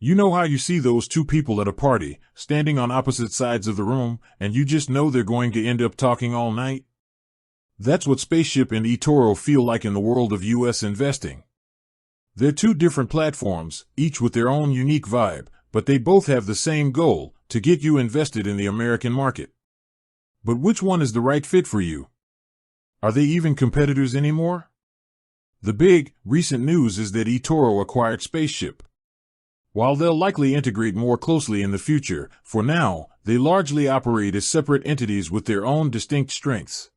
You know how you see those two people at a party, standing on opposite sides of the room, and you just know they're going to end up talking all night? That's what Spaceship and eToro feel like in the world of U.S. investing. They're two different platforms, each with their own unique vibe, but they both have the same goal, to get you invested in the American market. But which one is the right fit for you? Are they even competitors anymore? The big, recent news is that eToro acquired Spaceship. While they'll likely integrate more closely in the future, for now, they largely operate as separate entities with their own distinct strengths.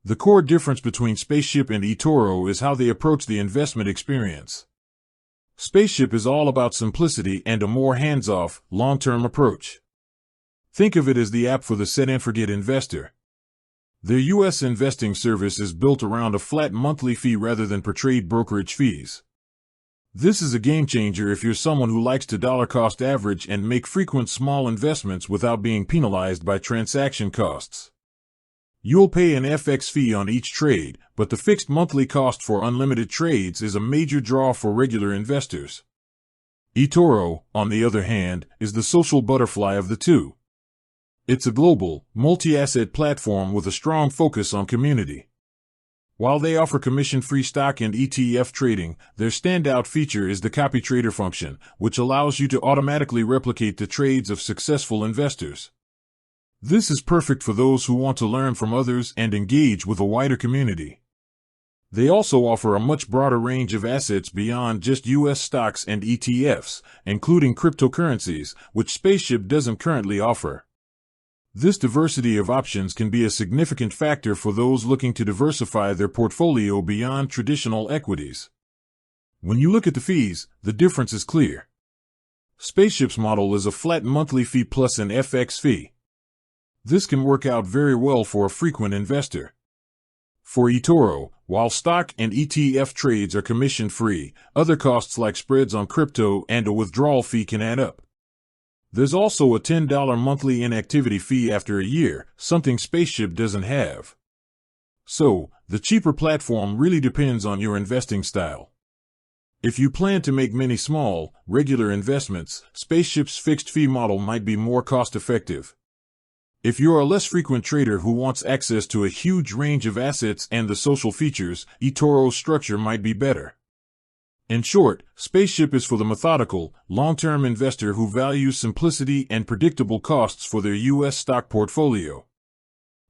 The core difference between Spaceship and eToro is how they approach the investment experience. Spaceship is all about simplicity and a more hands-off, long-term approach. Think of it as the app for the set-and-forget investor. Their U.S. investing service is built around a flat monthly fee rather than portrayed brokerage fees. This is a game-changer if you're someone who likes to dollar-cost average and make frequent small investments without being penalized by transaction costs. You'll pay an FX fee on each trade, but the fixed monthly cost for unlimited trades is a major draw for regular investors. eToro, on the other hand, is the social butterfly of the two. It's a global, multi-asset platform with a strong focus on community. While they offer commission-free stock and ETF trading, their standout feature is the copy trader function, which allows you to automatically replicate the trades of successful investors. This is perfect for those who want to learn from others and engage with a wider community. They also offer a much broader range of assets beyond just U.S. stocks and ETFs, including cryptocurrencies, which Spaceship doesn't currently offer. This diversity of options can be a significant factor for those looking to diversify their portfolio beyond traditional equities. When you look at the fees, the difference is clear. Spaceship's model is a flat monthly fee plus an FX fee. This can work out very well for a frequent investor. For eToro, while stock and ETF trades are commission-free, other costs like spreads on crypto and a withdrawal fee can add up. There's also a $10 monthly inactivity fee after a year, something Spaceship doesn't have. So, the cheaper platform really depends on your investing style. If you plan to make many small, regular investments, Spaceship's fixed fee model might be more cost-effective. If you're a less frequent trader who wants access to a huge range of assets and the social features, eToro's structure might be better. In short, Spaceship is for the methodical, long-term investor who values simplicity and predictable costs for their U.S. stock portfolio.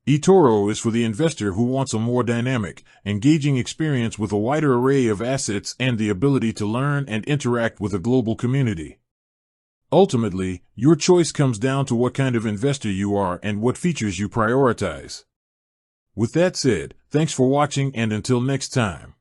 eToro is for the investor who wants a more dynamic, engaging experience with a wider array of assets and the ability to learn and interact with a global community. Ultimately, your choice comes down to what kind of investor you are and what features you prioritize. With that said, thanks for watching and until next time.